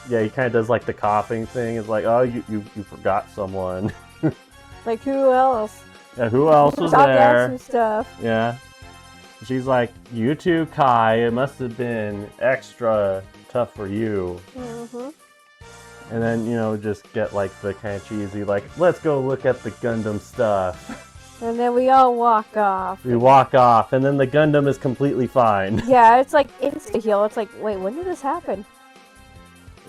[SPEAKER 1] he kind of does the coughing thing. It's like, "Oh, you forgot someone."
[SPEAKER 2] Who else?
[SPEAKER 1] Yeah, who else was
[SPEAKER 2] Stop
[SPEAKER 1] there?
[SPEAKER 2] some stuff.
[SPEAKER 1] Yeah. She's like, "You too, Kai. It must have been extra tough for you."
[SPEAKER 2] Mm-hmm.
[SPEAKER 1] And then, just get the kind of cheesy, "Let's go look at the Gundam stuff."
[SPEAKER 2] And then we all walk off.
[SPEAKER 1] We walk off, and then the Gundam is completely fine.
[SPEAKER 2] Yeah, it's insta-heal. It's wait, when did this happen?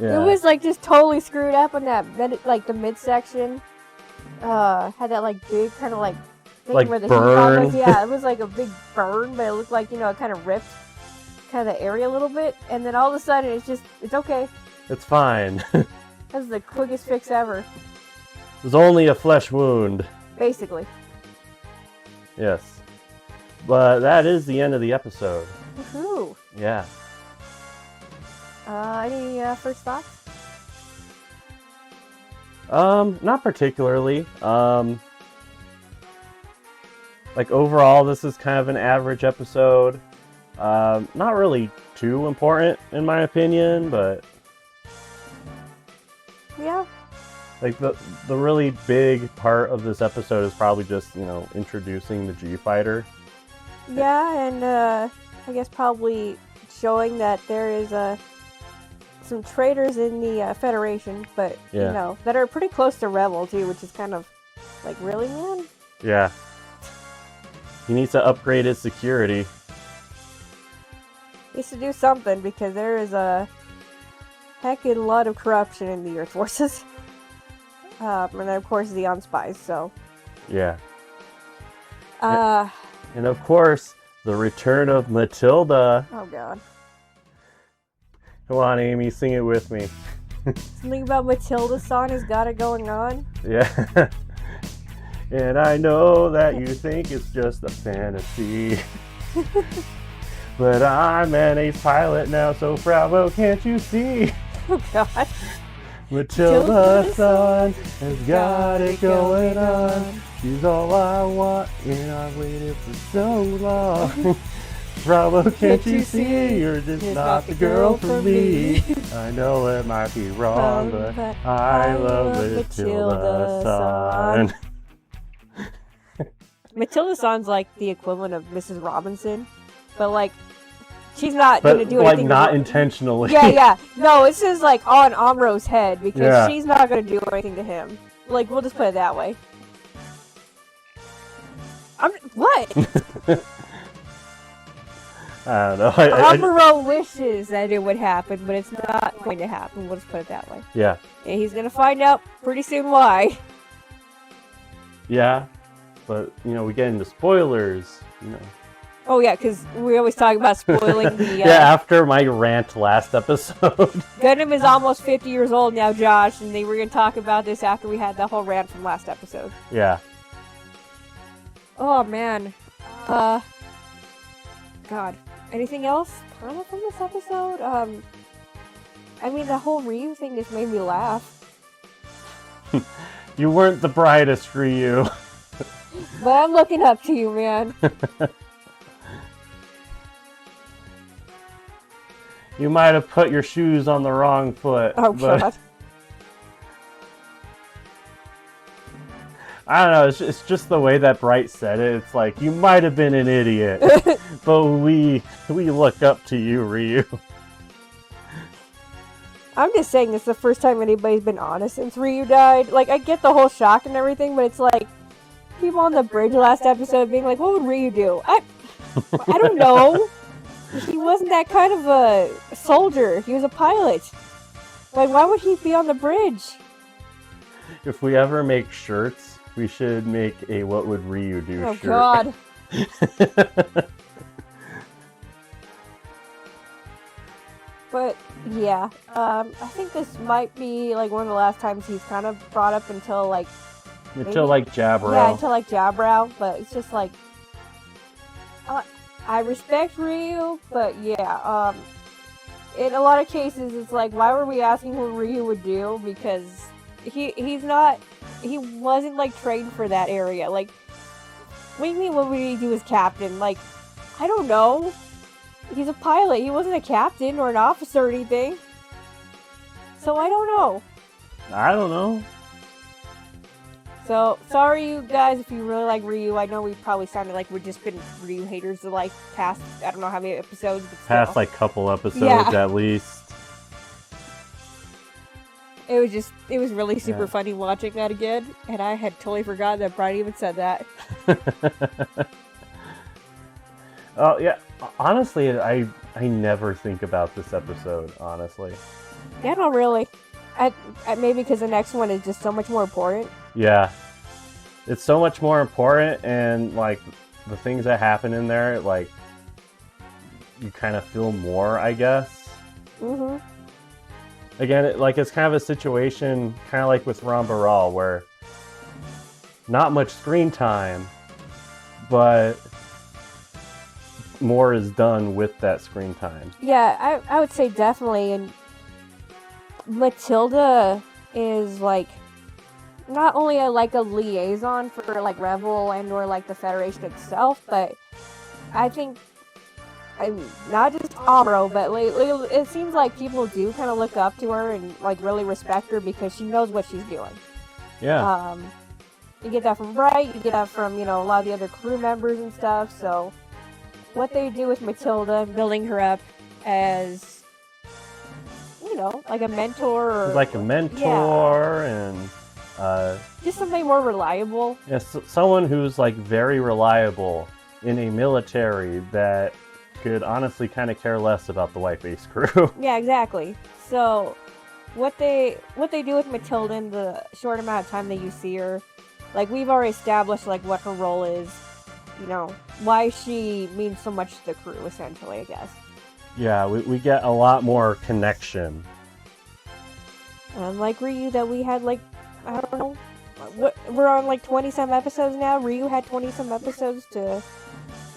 [SPEAKER 1] Yeah.
[SPEAKER 2] It was just totally screwed up on that, the midsection. Had that big kind of thing where the
[SPEAKER 1] burn.
[SPEAKER 2] heat was. Yeah, it was a big burn, but it looked it kind of ripped kind of the area a little bit, and then all of a sudden it's okay.
[SPEAKER 1] It's fine.
[SPEAKER 2] That's the quickest fix ever.
[SPEAKER 1] It was only a flesh wound.
[SPEAKER 2] Basically.
[SPEAKER 1] Yes. But that is the end of the episode.
[SPEAKER 2] Woohoo!
[SPEAKER 1] Yeah.
[SPEAKER 2] Any first thoughts?
[SPEAKER 1] Not particularly. Overall, this is kind of an average episode. Not really too important, in my opinion, but...
[SPEAKER 2] Yeah.
[SPEAKER 1] The really big part of this episode is probably just, introducing the G-Fighter.
[SPEAKER 2] Yeah, and I guess probably showing that there is some traitors in the Federation, but, that are pretty close to Rebel, too, which is kind of really, man?
[SPEAKER 1] Yeah. He needs to upgrade his security.
[SPEAKER 2] He needs to do something, because there is a heckin' lot of corruption in the Earth Forces. And then, of course, the Unspies, so...
[SPEAKER 1] Yeah. And of course, the return of Matilda.
[SPEAKER 2] Oh, God.
[SPEAKER 1] Come on, Amy, sing it with me.
[SPEAKER 2] Something about Matilda-san has got it going on.
[SPEAKER 1] Yeah. And I know that you think it's just a fantasy. But I'm an ace pilot now, so bravo, can't you see?
[SPEAKER 2] Oh, God.
[SPEAKER 1] Matilda-san has got it going on. She's all I want, and I've waited for so long. Bravo, can't you see? You're just not the girl for me. I know it might be wrong, but I love Matilda Son.
[SPEAKER 2] Matilda Son's like the equivalent of Mrs. Robinson, but like she's not
[SPEAKER 1] But
[SPEAKER 2] gonna do
[SPEAKER 1] like
[SPEAKER 2] anything.
[SPEAKER 1] not intentionally.
[SPEAKER 2] Yeah. No, it's just like on Amro's head because
[SPEAKER 1] Yeah.
[SPEAKER 2] she's not gonna do anything to him. Like we'll just put it that way. What?
[SPEAKER 1] I don't know.
[SPEAKER 2] Amuro wishes that it would happen, but it's not going to happen. We'll just put it that way.
[SPEAKER 1] Yeah.
[SPEAKER 2] And he's gonna find out pretty soon why.
[SPEAKER 1] Yeah. But, you know, we get into spoilers, you know.
[SPEAKER 2] Oh yeah, because we always talk about spoiling the...
[SPEAKER 1] Yeah, after my rant last episode.
[SPEAKER 2] Gundam is almost 50 years old now, Josh, and they were going to talk about this after we had that whole rant from last episode.
[SPEAKER 1] Yeah.
[SPEAKER 2] Oh, man. God. Anything else from this episode? I mean, the whole Ryu thing just made me laugh.
[SPEAKER 1] You weren't the brightest, Ryu.
[SPEAKER 2] But I'm looking up to you, man.
[SPEAKER 1] You might have put your shoes on the wrong foot.
[SPEAKER 2] Oh,
[SPEAKER 1] but...
[SPEAKER 2] God.
[SPEAKER 1] I don't know, it's just the way that Bright said it. It's like, you might have been an idiot, but we look up to you, Ryu.
[SPEAKER 2] I'm just saying it's the first time anybody's been honest since Ryu died. Like, I get the whole shock and everything, but it's like, people on the bridge last episode being like, what would Ryu do? I don't know. He wasn't that kind of a soldier. He was a pilot. Like, why would he be on the bridge?
[SPEAKER 1] If we ever make shirts, we should make a What Would Ryu Do
[SPEAKER 2] Oh,
[SPEAKER 1] shirt.
[SPEAKER 2] God. But, yeah. I think this might be, like, one of the last times he's kind of brought up until, like...
[SPEAKER 1] Until, like, Jabro.
[SPEAKER 2] Yeah, until, like, Jabro. But it's just, like... I respect Ryu, but, yeah. In a lot of cases, it's like, why were we asking what Ryu would do? Because he wasn't, like, trained for that area. Like, what do you mean, what would he do as captain? Like, I don't know. He's a pilot. He wasn't a captain or an officer or anything. So I don't know.
[SPEAKER 1] I don't know.
[SPEAKER 2] So, sorry you guys if you really like Ryu. I know we probably sounded like we've just been Ryu haters the like past, I don't know how many episodes. But still.
[SPEAKER 1] Past like couple episodes
[SPEAKER 2] Yeah.
[SPEAKER 1] at least.
[SPEAKER 2] It was really super funny watching that again. And I had totally forgotten that Brian even said that.
[SPEAKER 1] Oh, yeah. Honestly, I never think about this episode, honestly.
[SPEAKER 2] Yeah, not really. Maybe because the next one is just so much more important.
[SPEAKER 1] Yeah. It's so much more important, and, like, the things that happen in there, like, you kind of feel more, I guess.
[SPEAKER 2] Mm-hmm.
[SPEAKER 1] Again, it's kind of a situation, kind of like with Rambaral, where not much screen time, but more is done with that screen time.
[SPEAKER 2] Yeah, I would say definitely. And Matilda is, like, not only a liaison for, like, Rebel and or, like, the Federation itself, but I think, not just Amuro, but it seems like people do kind of look up to her and, like, really respect her because she knows what she's doing.
[SPEAKER 1] Yeah.
[SPEAKER 2] You get that from Bright, you get that from, you know, a lot of the other crew members and stuff, so what they do with Matilda, building her up as, you know, like a mentor or...
[SPEAKER 1] Like a mentor, and...
[SPEAKER 2] just something more reliable.
[SPEAKER 1] Yeah, someone who's, like, very reliable in a military that could honestly kind of care less about the white base crew.
[SPEAKER 2] Yeah, exactly. So, what they do with Matilda in the short amount of time that you see her, like, we've already established, like, what her role is, you know, why she means so much to the crew, essentially, I guess.
[SPEAKER 1] Yeah, we get a lot more connection.
[SPEAKER 2] Unlike Ryu that we had, like, I don't know, we're on, like, 20-some episodes now. Ryu had 20-some episodes to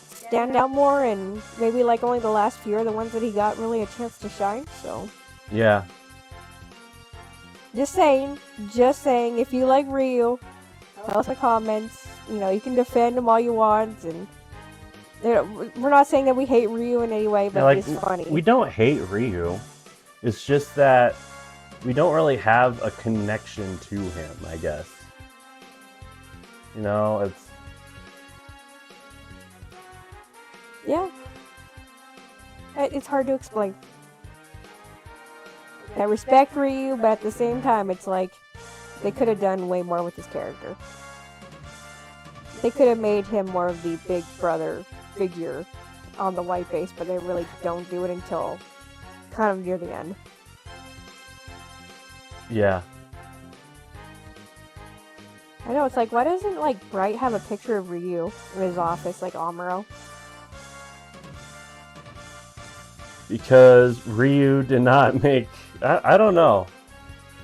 [SPEAKER 2] stand out more, and maybe, like, only the last few are the ones that he got really a chance to shine, so...
[SPEAKER 1] Yeah.
[SPEAKER 2] Just saying, if you like Ryu, tell us in the comments. You know, you can defend him all you want, and we're not saying that we hate Ryu in any way, but
[SPEAKER 1] like,
[SPEAKER 2] it's funny.
[SPEAKER 1] we don't hate Ryu. It's just that we don't really have a connection to him, I guess. You know, it's...
[SPEAKER 2] Yeah. It's hard to explain. I respect Ryu, but at the same time, it's like they could have done way more with his character. They could have made him more of the big brother figure on the white base, but they really don't do it until kind of near the end.
[SPEAKER 1] Yeah.
[SPEAKER 2] I know, it's like, why doesn't, like, Bright have a picture of Ryu in his office, like Amuro?
[SPEAKER 1] Because Ryu did not make... I don't know.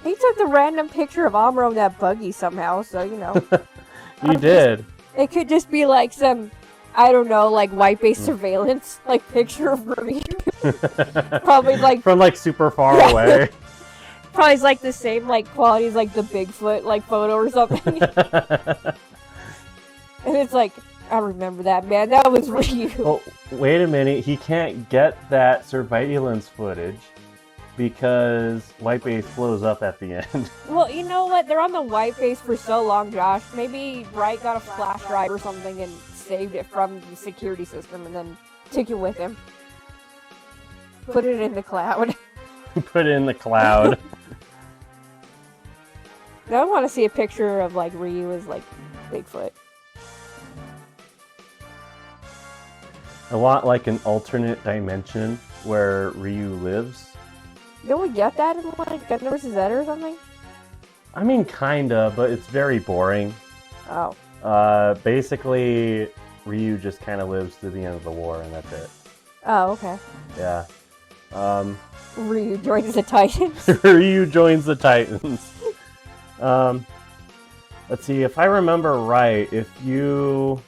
[SPEAKER 2] He took the random picture of Amuro in that buggy somehow, so, you know.
[SPEAKER 1] He did.
[SPEAKER 2] It could just be, like, some, I don't know, like, white base surveillance, like, picture of Ryu. Probably, like...
[SPEAKER 1] From, like, super far away.
[SPEAKER 2] Probably like the same like quality as like the Bigfoot like photo or something. And it's like, I remember that, man. That was Ryu.
[SPEAKER 1] Well, wait a minute. He can't get that surveillance footage because white base blows up at the end.
[SPEAKER 2] Well, you know what? They're on the white base for so long, Josh. Maybe Bright got a flash drive or something and saved it from the security system and then took it with him. Put it in the cloud.
[SPEAKER 1] Put it in the cloud.
[SPEAKER 2] Now I want to see a picture of like Ryu as like Bigfoot.
[SPEAKER 1] I want like an alternate dimension where Ryu lives.
[SPEAKER 2] Don't we get that in like Gundam vs. Z or something?
[SPEAKER 1] I mean, kinda, but it's very boring.
[SPEAKER 2] Oh.
[SPEAKER 1] Basically, Ryu just kind of lives to the end of the war, and that's it.
[SPEAKER 2] Oh, okay.
[SPEAKER 1] Yeah.
[SPEAKER 2] Ryu joins the Titans.
[SPEAKER 1] Ryu joins the Titans. Let's see, if I remember right, if you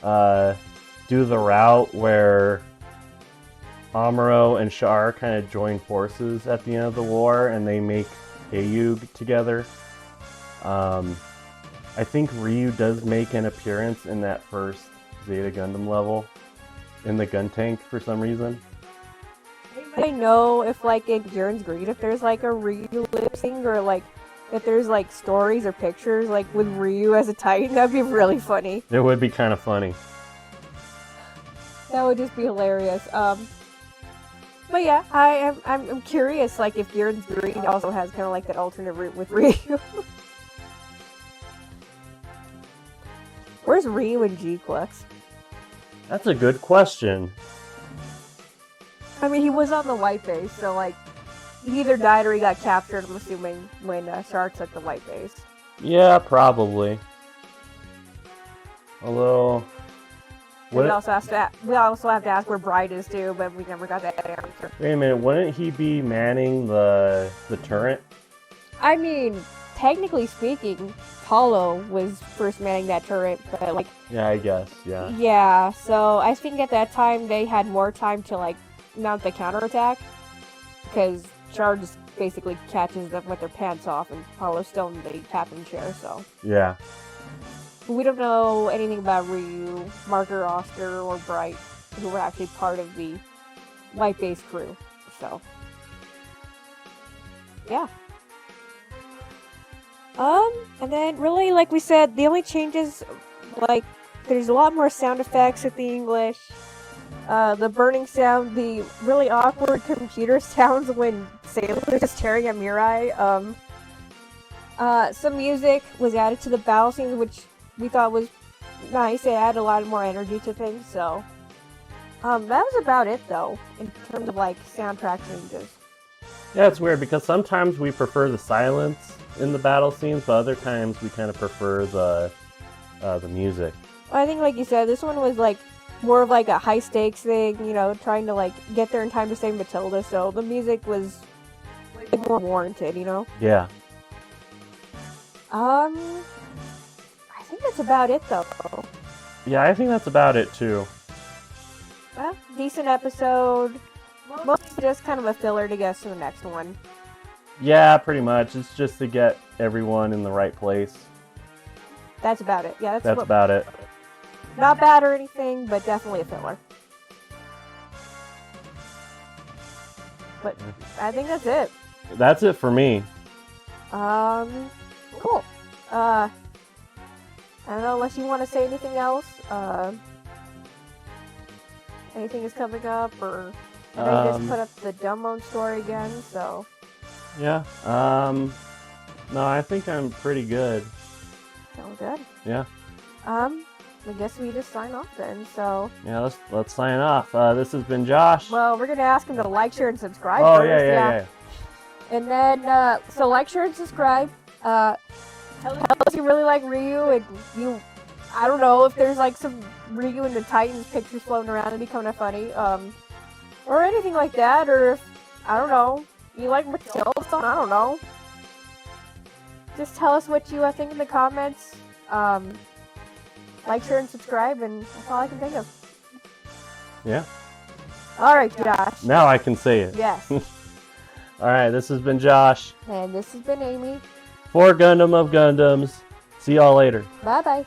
[SPEAKER 1] do the route where Amuro and Char kind of join forces at the end of the war and they make Ayug together, I think Ryu does make an appearance in that first Zeta Gundam level in the gun tank for some reason.
[SPEAKER 2] I know if like in Gurren's Greed, if there's like a Ryu lip sync or like if there's like stories or pictures like with Ryu as a Titan, that'd be really funny.
[SPEAKER 1] It would be kind of funny.
[SPEAKER 2] That would just be hilarious. But yeah, I'm curious like if Gurren's Greed also has kind of like that alternate route with Ryu. Where's Ryu and G-Clux?
[SPEAKER 1] That's a good question.
[SPEAKER 2] I mean, he was on the white base, so like, he either died or he got captured, I'm assuming, when Char took the white base.
[SPEAKER 1] Yeah, probably. Although...
[SPEAKER 2] We also have to ask where Bright is too, but we never got that answer.
[SPEAKER 1] Wait a minute, wouldn't he be manning the turret?
[SPEAKER 2] I mean, technically speaking, Paulo was first manning that turret, but like...
[SPEAKER 1] Yeah, I guess, yeah.
[SPEAKER 2] Yeah, so I think at that time they had more time to like mount the counterattack, because Char just basically catches them with their pants off, and Paulo's still in the captain chair, so...
[SPEAKER 1] Yeah.
[SPEAKER 2] We don't know anything about Ryu, Marker, Oscar, or Bright, who were actually part of the white base crew, so... Yeah. And then really, like we said, the only changes, like, there's a lot more sound effects at the English. The burning sound, the really awkward computer sounds when Sailor is staring at Mirai. Some music was added to the battle scenes, which we thought was nice. It added a lot more energy to things, so... that was about it, though, in terms of, like, soundtrack changes.
[SPEAKER 1] Yeah, it's weird, because sometimes we prefer the silence in the battle scenes, but other times we kind of prefer the music.
[SPEAKER 2] Well, I think, like you said, this one was, like, more of, like, a high-stakes thing, you know, trying to, like, get there in time to save Matilda, so the music was more warranted, you know?
[SPEAKER 1] Yeah.
[SPEAKER 2] I think that's about it, though.
[SPEAKER 1] Yeah, I think that's about it, too.
[SPEAKER 2] Well, decent episode. Mostly just kind of a filler to get us to the next one.
[SPEAKER 1] Yeah, pretty much. It's just to get everyone in the right place.
[SPEAKER 2] That's about it. Yeah,
[SPEAKER 1] that's about it.
[SPEAKER 2] Not bad or anything, but definitely a filler. But I think that's it.
[SPEAKER 1] That's it for me.
[SPEAKER 2] Cool. I don't know, unless you want to say anything else. Anything is coming up, or I know you just put up the Dumbo story again, so.
[SPEAKER 1] Yeah. No, I think I'm pretty good.
[SPEAKER 2] Sounds good.
[SPEAKER 1] Yeah.
[SPEAKER 2] I guess we just sign off then, so.
[SPEAKER 1] Yeah, let's sign off. This has been Josh.
[SPEAKER 2] Well, we're gonna ask him to like, share, and subscribe
[SPEAKER 1] Oh,
[SPEAKER 2] first.
[SPEAKER 1] yeah.
[SPEAKER 2] And then, so like, share, and subscribe. Tell us you really like Ryu, and you, I don't know, if there's like some Ryu and the Titans pictures floating around, it'd be kind of funny. Or anything like that, or if, I don't know, you like Matilda, I don't know. Just tell us what you think in the comments. Like, share, and subscribe, and that's all I can think of.
[SPEAKER 1] Yeah.
[SPEAKER 2] Alright, Josh.
[SPEAKER 1] Now I can say it.
[SPEAKER 2] Yes.
[SPEAKER 1] Alright, this has been Josh.
[SPEAKER 2] And this has been Amy.
[SPEAKER 1] For Gundam of Gundams. See y'all later.
[SPEAKER 2] Bye-bye.